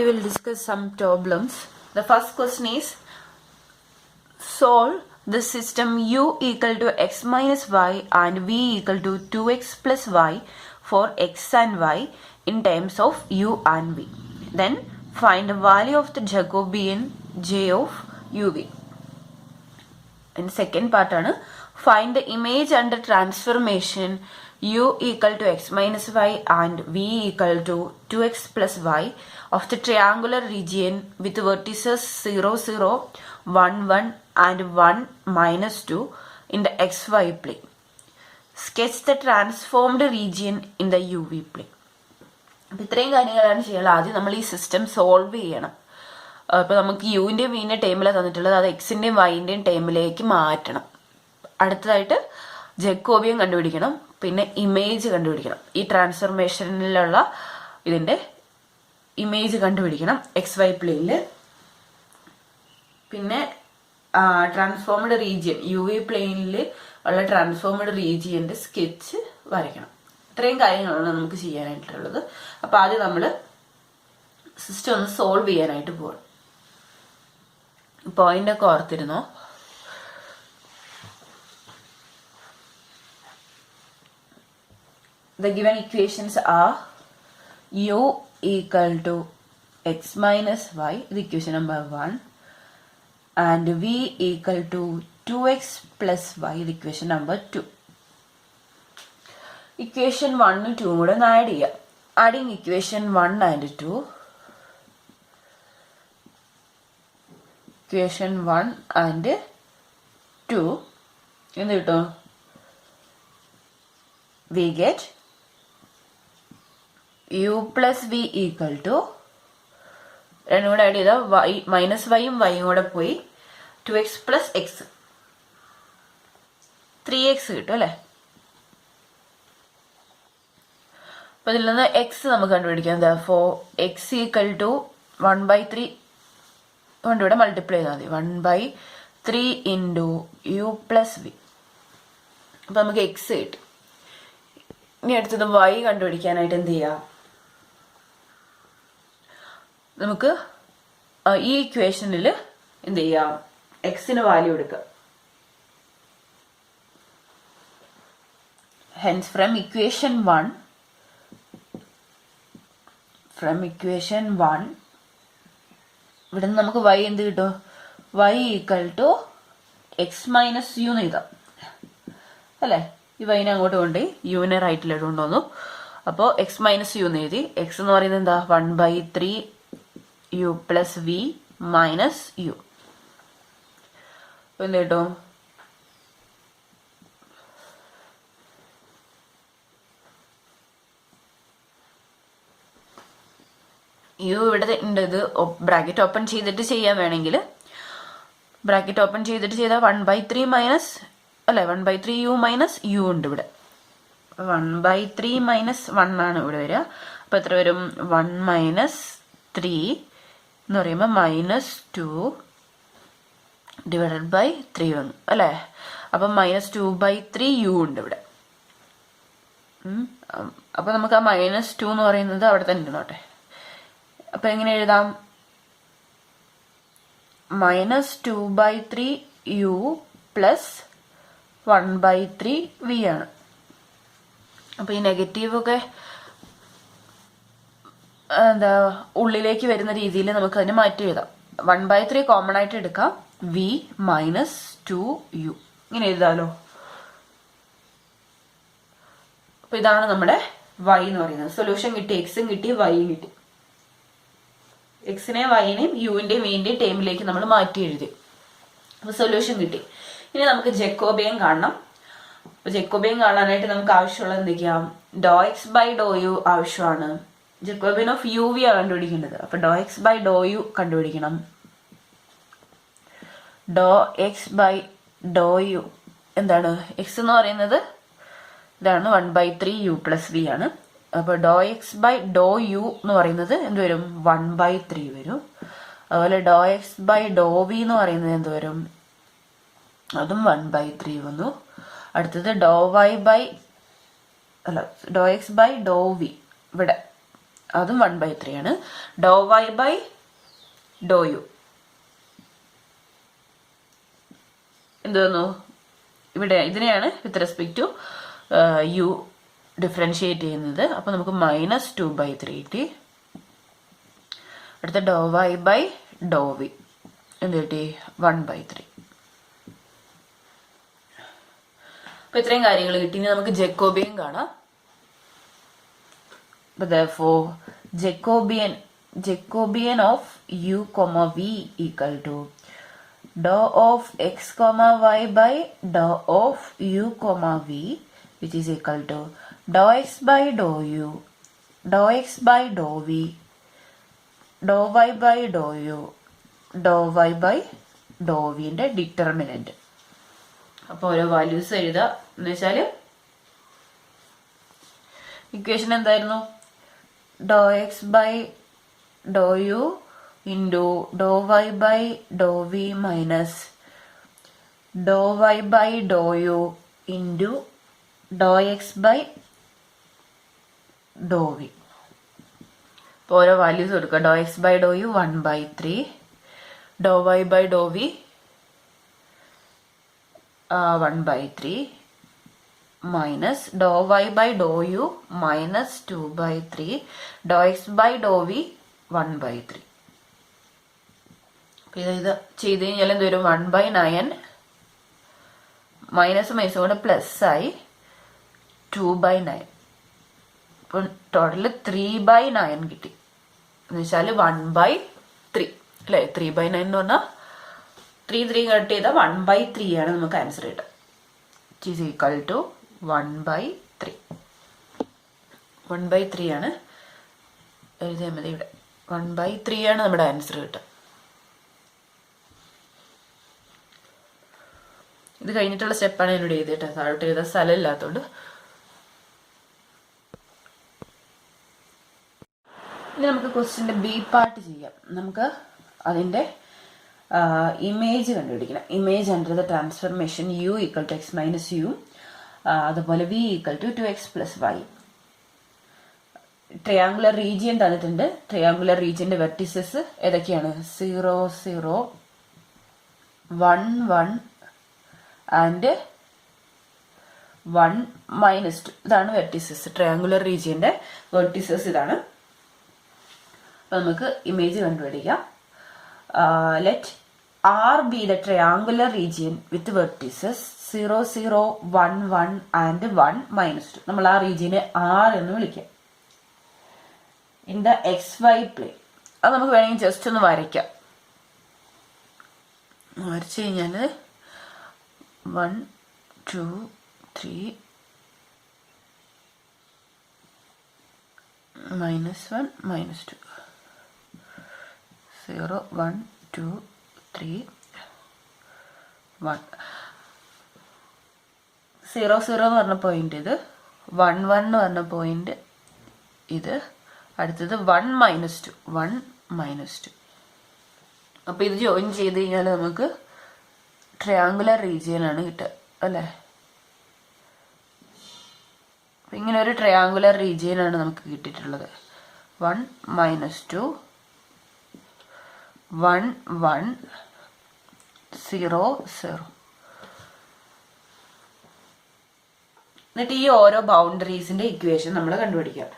will discuss some problems. The first question is, solve the system u equal to x minus y and v equal to 2x plus y for x and y in terms of u and v. Then find the value of the Jacobian j of uv. And second part ആണ്, find the image under transformation u equal to x minus y and v equal to 2x plus y of the triangular region with vertices 0, 0, 1, 1 and 1, minus 2 in the xy plane. Sketch the transformed region in the uv plane. അപ്പം ഇത്രയും കാര്യങ്ങളാണ് ചെയ്യാനുള്ളത്. ആദ്യം നമ്മൾ ഈ system solve ചെയ്യണം. അപ്പോൾ നമുക്ക് യുവിൻ്റെയും വിൻ്റെയും ടേമിലാണ് തന്നിട്ടുള്ളത്, അത് എക്സിൻ്റെയും വൈൻ്റെയും ടേമിലേക്ക് മാറ്റണം. അടുത്തതായിട്ട് ജക്കോബിയൻ കണ്ടുപിടിക്കണം, പിന്നെ ഇമേജ് കണ്ടുപിടിക്കണം. ഈ ട്രാൻസ്ഫോർമേഷനിലുള്ള ഇതിൻ്റെ ഇമേജ് കണ്ടുപിടിക്കണം എക്സ് വൈ പ്ലെയിനിൽ. പിന്നെ ട്രാൻസ്ഫോംഡ് റീജിയൻ യു വി പ്ലെയിനിൽ ഉള്ള ട്രാൻസ്ഫോംഡ് റീജിയൻ്റെ സ്കെച്ച് വരയ്ക്കണം. ഇത്രയും കാര്യങ്ങളാണ് നമുക്ക് ചെയ്യാനായിട്ടുള്ളത്. അപ്പോൾ ആദ്യം നമ്മൾ സിസ്റ്റം ഒന്ന് സോൾവ് ചെയ്യാനായിട്ട് പോകണം. പോയിന്റ് ഒക്കെ ഓർത്തിരുന്നോ? The given equations are u equal to x minus y, the equation number 1, and v equal to 2x plus y, the equation number 2. Equation 1 ഉം 2 കൂടെ ഒന്ന് ആഡ് ചെയ്യാം. Adding equation 1 and 2, equation 1 and 2 എന്ത് കിട്ടും? We get u plus v equal to, രണ്ടും കൂടെ add ചെയ്താൽ y minus വൈയും വൈയും കൂടെ പോയി 2x പ്ലസ് എക്സ് 3x കിട്ടും അല്ലേ? അപ്പൊ ഇതിൽ നിന്ന് എക്സ് നമുക്ക് കണ്ടുപിടിക്കാം. ഫോർ എക്സ് ഈക്വൽ ടു 1/3 കൊണ്ട് ഇവിടെ മൾട്ടിപ്ലൈ ചെയ്താൽ മതി. 1/3 ഇൻറ്റു യു പ്ലസ് വി. അപ്പൊ നമുക്ക് എക്സ് കിട്ടി. ഇനി അടുത്തത് y കണ്ടുപിടിക്കാനായിട്ട് എന്ത് ചെയ്യാം? നമുക്ക് ഈ ഇക്വേഷനിൽ എന്ത് ചെയ്യാം? എക്സിന് വാല്യൂ എടുക്കാം. ഹെൻസ് ഫ്രം ഇക്വേഷൻ 1 ഇവിടെ നിന്ന് നമുക്ക് y എന്ത് കിട്ടും? y equal to x minus u എന്ന് എഴുതാം അല്ലേ? ഈ വൈനെ അങ്ങോട്ട് കൊണ്ട് യുവിനെ റൈറ്റിലോട്ട് കൊണ്ടുവന്നു. അപ്പോൾ എക്സ് മൈനസ് യു എന്ന് എഴുതി. എക്സ് എന്ന് പറയുന്നത് എന്താ? 1/3 u plus v minus u. എന്ത് കിട്ടും? യു ഇവിടെ ഉണ്ട്. ഇത് ബ്രാക്കറ്റ് ഓപ്പൺ ചെയ്തിട്ട് ചെയ്യാൻ വേണമെങ്കിൽ ബ്രാക്കറ്റ് ഓപ്പൺ ചെയ്തിട്ട് ചെയ്താൽ 1/3 മൈനസ് അല്ലെ 1/3 യു മൈനസ് യു ഉണ്ട് ഇവിടെ. 1/3 മൈനസ് 1 ആണ് ഇവിടെ വരിക. അപ്പൊ എത്ര വരും? 1 മൈനസ് 3 എന്ന് പറയുമ്പോൾ -2 ഡിവൈഡഡ് ബൈ 3 വന്നു അല്ലെ? അപ്പൊ -2/3 യു ഉണ്ട് ഇവിടെ. അപ്പൊ നമുക്ക് ആ -2 എന്ന് പറയുന്നത് അവിടെ തന്നെ ഇരുന്നോട്ടെ. അപ്പൊ എങ്ങനെ എഴുതാം? -2/3 യു പ്ലസ് 1/3 വി ആണ്. അപ്പൊ ഈ നെഗറ്റീവ് ഒക്കെ എന്താ ഉള്ളിലേക്ക് വരുന്ന രീതിയിൽ നമുക്ക് അതിനെ മാറ്റി എഴുതാം. 1/3 കോമൺ ആയിട്ട് എടുക്കാം. വി -2 യു ഇങ്ങനെ എഴുതാലോ. അപ്പൊ ഇതാണ് നമ്മുടെ y എന്ന് പറയുന്നത്. സൊല്യൂഷൻ കിട്ടി. എക്സും കിട്ടി, വൈയും കിട്ടി. എക്സിനെയും വൈനെയും യുവിന്റെയും വിന്റെയും ടേമിലേക്ക് നമ്മൾ മാറ്റി എഴുതി. അപ്പൊ സൊല്യൂഷൻ കിട്ടി. ഇനി നമുക്ക് ജക്കോബിയൻ കാണണം. അപ്പൊ ജക്കോബിയൻ കാണാനായിട്ട് നമുക്ക് ആവശ്യമുള്ളത് എന്തൊക്കെയാ? ഡോ എക്സ് ബൈ ഡോ യു ആവശ്യമാണ്. ജക്കോബിയൻ ഓഫ് യു വി ആണ് കണ്ടുപിടിക്കേണ്ടത്. അപ്പൊ ഡോ എക്സ് ബൈ ഡോ യു കണ്ടുപിടിക്കണം. ഡോ എക്സ് ബൈ ഡോ യു എന്താണ്? എക്സ് എന്ന് പറയുന്നത് ഇതാണ് 1/3 യു പ്ലസ് വി ആണ്. അപ്പൊ ഡോ എക്സ് ബൈ ഡോ യു എന്ന് പറയുന്നത് എന്ത് വരും? 1/3 വരും. അതുപോലെ ഡോ എക്സ് ബൈ ഡോ വി എന്ന് പറയുന്നത് എന്ത് വരും? അതും 1/3 വന്നു. അടുത്തത് ഡോ എക്സ് ബൈ ഡോ വി ഇവിടെ അതും 1/3 ആണ്. Do y by do u എന്ത് വന്നു? ഇവിടെ ഇതിനെയാണ് with respect to u differentiate ചെയ്യുന്നത്. അപ്പൊ നമുക്ക് -2/3 കിട്ടി. അടുത്ത do y by do v എന്ത് കിട്ടി? 1/3. അപ്പൊ ഇത്രയും കാര്യങ്ങൾ കിട്ടി. ഇനി നമുക്ക് ജക്കോബിയൻ കാണാം. therefore Jacobian of u comma v equal to dou of x comma y by dou of u comma v, which is equal to dou x by dou u, dou x by dou v, dou y by dou u, dou y by dou v ന്റെ determinant. അപ്പൊ ഓരോ values എഴുതുക. എന്ന് വെച്ചാല് equation എന്തായിരുന്നു? Do x by do u into do y by do v minus do y by do u into do x by do v. അപ്പോൾ ഓരോ values കൊടുക്കുക. Do x by do u 1/3, do y by do v 1/3 minus dou y by dou u minus 2/3, dou x by dou v 1/3. ഇത് ചെയ്ത് കഴിഞ്ഞാൽ എന്ത് വരും? 1/9 minus minus കൂടെ plus ആയി 2/9. അപ്പം ടോട്ടല് 3/9 കിട്ടി. എന്ന് വെച്ചാൽ 1/3 അല്ലെ? 3/9 എന്ന് പറഞ്ഞാൽ 3 കട്ട് ചെയ്താൽ 1/3 ആണ് നമുക്ക് ആൻസർ കിട്ടുക. It is equal to 1/3. 1/3 ആണ് എഴുതിയാൽ മതി. ഇവിടെ 1/3 ആണ് നമ്മുടെ ആൻസർ കിട്ടുക. ഇത് കഴിഞ്ഞിട്ടുള്ള സ്റ്റെപ്പാണ് എന്നോട് എഴുതിയിട്ട് താഴോട്ട് എഴുതാൻ സ്ഥലം ഇല്ലാത്തതുകൊണ്ട്. ഇനി നമുക്ക് ക്വസ്റ്റ്യൻ്റെ ബി പാർട്ട് ചെയ്യാം. നമുക്ക് അതിൻ്റെ ഇമേജ് കണ്ടുപിടിക്കണം. Image under the transformation u equal to x minus u, അതുപോലെ v equal to 2x plus y. Triangular region തന്നിട്ടുണ്ട്. ട്രയാങ്കുലർ റീജിയന്റെ വെർട്ടിസസ് ഏതൊക്കെയാണ്? 0 0 1 1 ആൻഡ് 1 -2. ഇതാണ് വെർട്ടിസസ്. ട്രയാങ്കുലർ റീജിയന്റെ വെർട്ടിസസ് ഇതാണ്. അപ്പൊ നമുക്ക് ഇമേജ് കണ്ടുപിടിക്കാം. Let R be the triangular region with vertices 0 0 1 1 and 1 -2. നമ്മൾ ആ റീജിയനെ R എന്ന് വിളിക്കാം. In the XY plane. അത് നമുക്ക് വേണമെങ്കിൽ ജസ്റ്റ് ഒന്ന് വരയ്ക്കാം. വരച്ചു കഴിഞ്ഞാൽ 1 2 3 -1 -2 0 1 2 3 1 0 0 എന്ന് പറഞ്ഞ പോയിന്റ് ഇത്, 1 1 എന്ന് പറഞ്ഞ പോയിന്റ് ഇത്, അടുത്തത് 1 -2 1 -2. അപ്പൊ ഇത് ജോയിൻ ചെയ്ത് കഴിഞ്ഞാൽ നമുക്ക് ട്രയാങ്കുലർ റീജിയൻ ആണ് കിട്ടുക അല്ലേ? അപ്പൊ ഇങ്ങനെ ഒരു ട്രയാങ്കുലർ റീജിയൻ ആണ് നമുക്ക് കിട്ടിയിട്ടുള്ളത്. 1 -2 1 1 0 0. എന്നിട്ട് ഈ ഓരോ ബൗണ്ടറീസിന്റെ ഇക്വേഷൻ നമ്മൾ കണ്ടുപിടിക്കാം.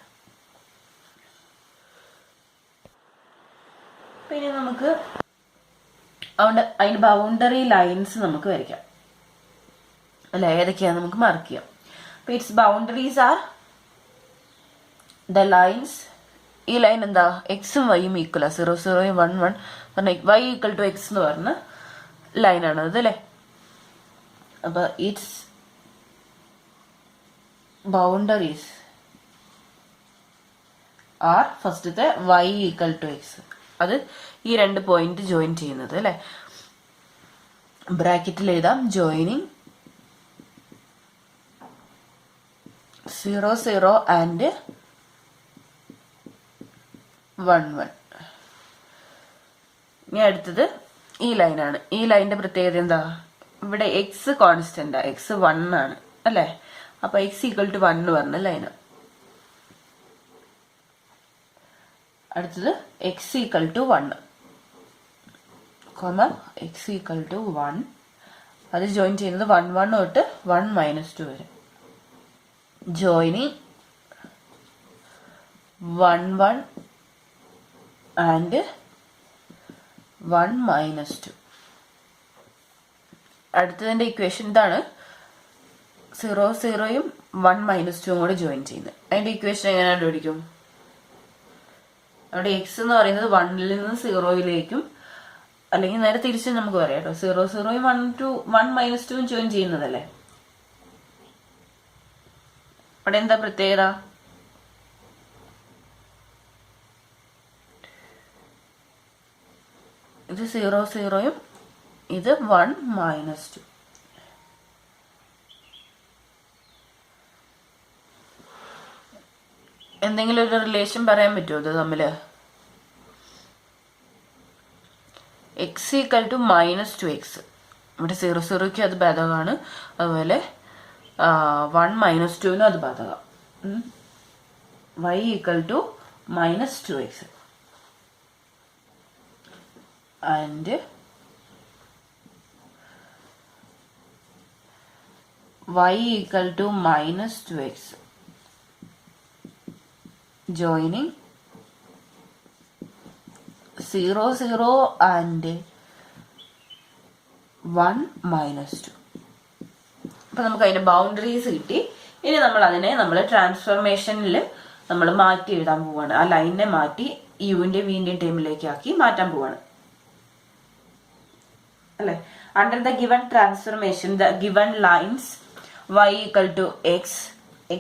പിന്നെ നമുക്ക് അതിന്റെ ബൗണ്ടറി ലൈൻസ് നമുക്ക് വരയ്ക്കാം അല്ലെ? ഏതൊക്കെയാണ് നമുക്ക് മാർക്ക് ചെയ്യാം. അപ്പൊ it's boundaries are the lines. ഈ ലൈൻ എന്താ? എക്സും വൈയും ഈക്വൽ ആ. 0 0 1 1 പറഞ്ഞ y ഈക്വൽ ടു എക്സ് എന്ന് പറഞ്ഞ ലൈനാണ് അത് അല്ലേ? അപ്പൊ ഇറ്റ്സ് ബൗണ്ടറീസ് ആർ ഫസ്റ്റത്തെ y ഈക്വൽ ടു എക്സ്. അത് ഈ രണ്ട് പോയിന്റ് ജോയിൻ ചെയ്യുന്നത് അല്ലെ? ബ്രാക്കറ്റിൽ എഴുതാം ജോയിനിങ് 0 0 ആൻഡ് 1 1. ഇനി അടുത്തത് ഈ ലൈനാണ്. ഈ ലൈനിന്റെ പ്രത്യേകത എന്താ? ഇവിടെ എക്സ് കോൺസ്റ്റന്റ്, എക്സ് 1 ആണ് അല്ലെ? അപ്പൊ എക്സ് ഈക്വൽ ടു 1 എന്ന് പറഞ്ഞ ലൈനാണ്. അടുത്തത് x equal to 1, x equal to 1. അത് ജോയിൻ ചെയ്യുന്നത് 1 1 തൊട്ട് 1 - 2 വരെ. Joining 1 1 and 1 - 2. അടുത്തതിന്റെ ഇക്വേഷൻ ഇതാണ്. 0 0യും 1 - 2 കൂടെ ജോയിൻ ചെയ്യുന്നത്. അതിന്റെ ഇക്വേഷൻ എങ്ങനെ കണ്ടുപിടിക്കും? അവിടെ എക്സ് എന്ന് പറയുന്നത് 1ൽ നിന്ന് 0യിലേക്കും, അല്ലെങ്കിൽ നേരെ തിരിച്ച് നമുക്ക് പറയാം കേട്ടോ. 0 0യും 1 - 2യും ജോയിൻ ചെയ്യുന്നതല്ലേ. അവിടെ എന്താ പ്രത്യേകത? ഇത് 0 0യും ഇത് 1 - 2. എന്തെങ്കിലും ഒരു റിലേഷൻ പറയാൻ പറ്റുമോ ഇത് തമ്മില്? X equal to -2x. ഇവിടെ 0 0യ്ക്ക് അത് ബാധകമാണ്. അതുപോലെ 1 - 2നും അത് ബാധകം. y equal to -2x and y equal to -2x joining 0 0 and 1 - 2. അപ്പൊ നമുക്ക് അതിന്റെ ബൗണ്ടറീസ് കിട്ടി. ഇനി നമ്മൾ അതിനെ ട്രാൻസ്ഫോർമേഷനിൽ നമ്മൾ മാറ്റി എഴുതാൻ പോവാണ്. ആ ലൈനിനെ മാറ്റി യുവിന്റെ വിന്റെയും ടേമിലേക്ക് ആക്കി മാറ്റാൻ പോവാണ് അല്ലെ. Under the given transformation the given lines y equal to x,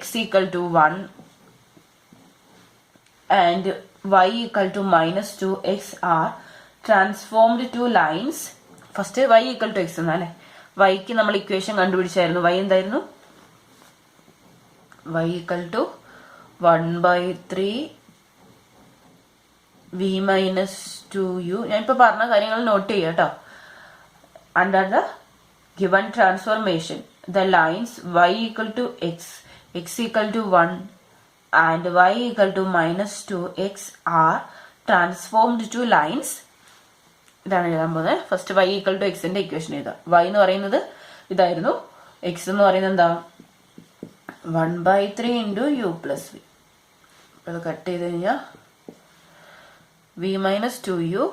x equal to 1 and y equal to -2x are transformed to lines. First y equal to x എന്നല്ലേ. yക്ക് നമ്മൾ ഇക്വേഷൻ കണ്ടുപിടിച്ചായിരുന്നു. y എന്തായിരുന്നു? y equal to 1/3 v - 2u. ഞാനിപ്പോ പറഞ്ഞ കാര്യങ്ങൾ not ചെയ്യാം കേട്ടോ. Under the given transformation the lines y equal to x, x equal to 1 and y equal to -2x are transformed to lines. ഇതാണ് എഴുതാൻ പോകുന്നത്. First y equal to x ന്റെ equation എഴുതാം. y എന്ന് പറയുന്നത് ഇതായിരുന്നു. x എന്ന് പറയുന്നത് എന്താ? 1/3 into u plus v. അത് കട്ട് ചെയ്ത് കഴിഞ്ഞാൽ v - 2u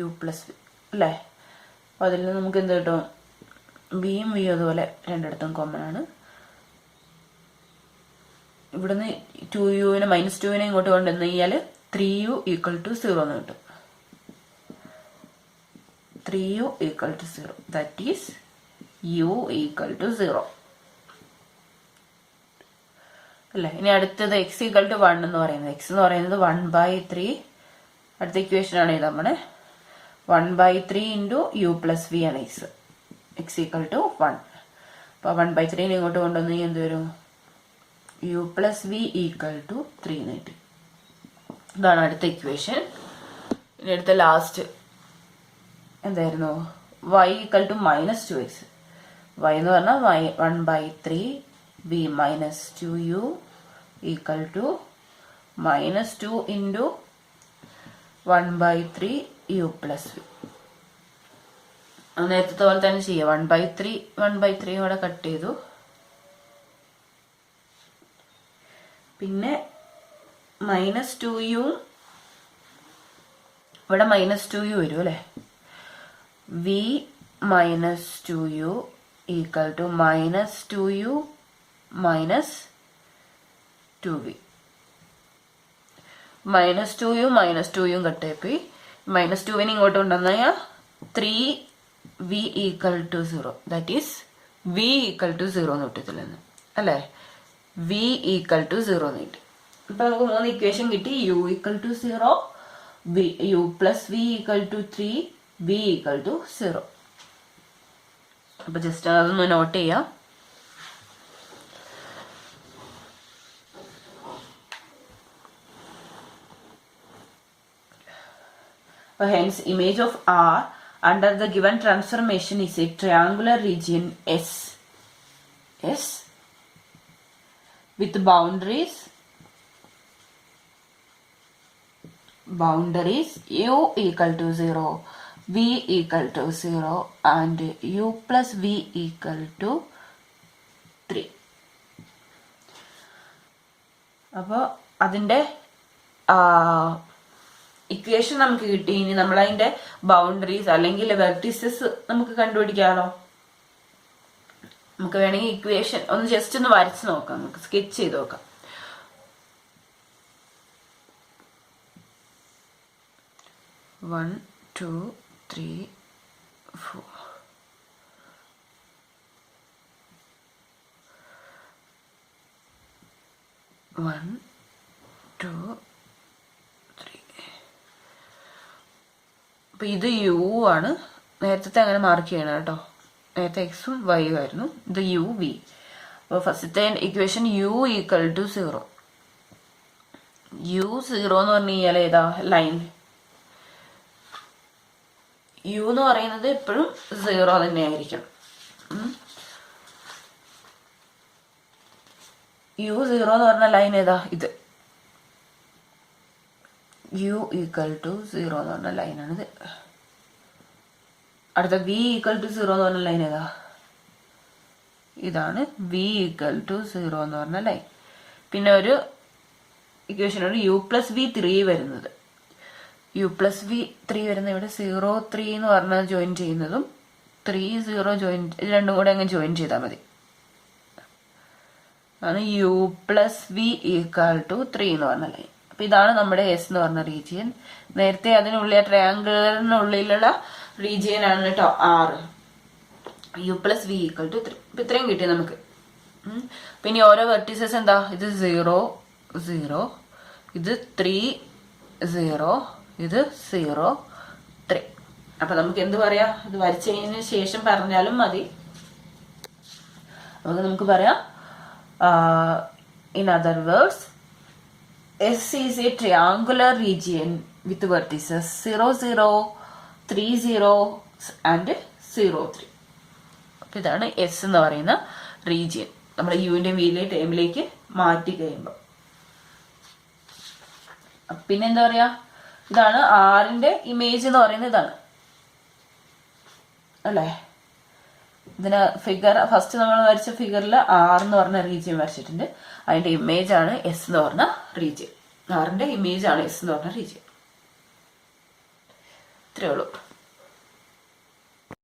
u plus v അല്ലേ. അപ്പൊ അതിൽ നിന്ന് നമുക്ക് എന്ത് കിട്ടും? vയും v അതുപോലെ രണ്ടിടത്തും കോമൺ ആണ്. ഇവിടുന്ന് 2uവിനെ -2വിനെ ഇങ്ങോട്ട് കൊണ്ടുവന്ന് കഴിഞ്ഞാൽ 3u ഈക്വൽ ടു 0 എന്ന് കിട്ടും. 3u equal to 0. That is u equal to 0 അല്ലേ. ഇനി അടുത്തത് x ഈക്വൽ ടു 1 എന്ന് പറയുന്നത്. x എന്ന് പറയുന്നത് 1/3. അടുത്ത ഇക്വേഷൻ ആണ് ഇത് നമ്മുടെ 1/3 into u plus v ആണ് x. x equal to 1. അപ്പൊ 1/3 ഇങ്ങോട്ട് കൊണ്ടുവന്ന് എന്ത് വരും? u plus v equal to 3 എന്ന് കിട്ടി. ഇതാണ് അടുത്ത ഇക്വേഷൻ. ഇനി അടുത്ത ലാസ്റ്റ് എന്തായിരുന്നു? y equal to -2x. y എന്ന് പറഞ്ഞാൽ 1/3 v - 2u equal to -2 into 1/3 u plus v. നേരത്തെ പോലെ തന്നെ ചെയ്യാം. 1/3 കൂടെ കട്ട് ചെയ്തു. പിന്നെ -2u ഇവിടെ -2u വരും അല്ലെ. v - 2u equal to -2u - 2v. -2u -2യും കട്ടേപ്പി. -2വിനെ ഇങ്ങോട്ട് കൊണ്ടുവന്നാൽ 3v equal to 0. That is v equal to 0 എന്ന് കിട്ടത്തില്ലെന്ന് അല്ലേ. v ഈക്വൽ ടു 0 എന്ന് കിട്ടി. ഇപ്പൊ നമുക്ക് 3 ഇക്വേഷൻ കിട്ടി. u ഈക്വൽ ടു 0, u പ്ലസ് v equal to 3, v equal to 0. അപ്പൊ ജസ്റ്റ് അതൊന്ന് നോട്ട് ചെയ്യാം. Hence, image of R under the given transformation is a triangular region S with boundaries boundaries u equal to 0, v equal to 0 and u plus v equal to 3. അപ്പോൾ അതിൻ്റെ equation നമുക്ക് കിട്ടി. ഇനി നമ്മളതിൻ്റെ boundaries അല്ലെങ്കിൽ vertices നമുക്ക് കണ്ടുപിടിക്കാമല്ലോ. നമുക്ക് വേണമെങ്കിൽ ഇക്വേഷൻ ഒന്ന് ജസ്റ്റ് ഒന്ന് വരച്ച് നോക്കാം, നമുക്ക് സ്കെച്ച് ചെയ്ത് നോക്കാം. One two three four. One two three. അപ്പൊ ഇത് യു ആണ്. നേരത്തെ അങ്ങനെ മാർക്ക് ചെയ്യണം കേട്ടോ. നേരത്തെ എക്സും വൈയും ആയിരുന്നു. ഇത് യു വി. അപ്പോൾ ഫസ്റ്റത്തെ equation u equal to 0. U 0 എന്ന് പറഞ്ഞു കഴിഞ്ഞാൽ ഏതാ ലൈൻ? യു എന്ന് പറയുന്നത് എപ്പോഴും 0 തന്നെയായിരിക്കും. യു 0 എന്ന് പറഞ്ഞ ലൈൻ ഏതാ? ഇത് യു ഈക്വൽ ടു 0 എന്ന് പറഞ്ഞ ലൈനാണിത്. അടുത്ത വി ഈക്വൽ ടു 0 എന്ന് പറഞ്ഞ ലൈൻ ഏതാ? ഇതാണ് വി ഈക്വൽ ടു 0 എന്ന് പറഞ്ഞ ലൈൻ. പിന്നെ ഒരു ഇക്വേഷനോട് യു പ്ലസ് വി 3 വരുന്നത്. യു പ്ലസ് വി 3 വരുന്ന ഇവിടെ 0 3 എന്ന് പറഞ്ഞാൽ ജോയിൻ ചെയ്യുന്നതും 3 0 ജോയിൻ, രണ്ടും കൂടെ അങ്ങ് ജോയിൻ ചെയ്താൽ മതി. ആണ് u plus v equal to 3 എന്ന് പറഞ്ഞ ലൈൻ. അപ്പൊ ഇതാണ് നമ്മുടെ എസ് എന്ന് പറഞ്ഞ റീജിയൻ. നേരത്തെ അതിനുള്ളിൽ ട്രയാങ്കിളിനുള്ളിലുള്ള റീജിയൻ ആണ് കേട്ടോ R. U plus v equal to 3. അപ്പൊ ഇത്രയും കിട്ടി നമുക്ക്. പിന്നെ ഓരോ വെർട്ടിസസ് എന്താ? ഇത് 0 0, ഇത് 3 0, ഇത് 0 3. അപ്പൊ നമുക്ക് എന്ത് പറയാ? ഇത് വരച്ചതിന് ശേഷം പറഞ്ഞാലും മതി. അപ്പൊ നമുക്ക് പറയാം, in other words, S is a triangular region with vertices 0 0, 3 0 and 0 3. അപ്പൊ ഇതാണ് എസ് എന്ന് പറയുന്ന റീജിയൻ. നമ്മുടെ യുവിന്റെ വിയിലെ ടൈമിലേക്ക് മാറ്റി കഴിയുമ്പോൾ. പിന്നെ എന്താ പറയാ? ഇതാണ് ആറിന്റെ ഇമേജ് എന്ന് പറയുന്നത്. ഇതാണ് അല്ലേ? ഇതിന് ഫിഗർ ഫസ്റ്റ് നമ്മൾ വരച്ച ഫിഗറിൽ ആർ എന്ന് പറഞ്ഞ റീജിയൻ വരച്ചിട്ടുണ്ട്. അതിന്റെ ഇമേജ് ആണ് എസ് എന്ന് പറഞ്ഞ റീജിയൻ. ആറിന്റെ ഇമേജ് ആണ് എസ് എന്ന് പറഞ്ഞ റീജിയൻ. ഇത്രയേ ഉള്ളൂ.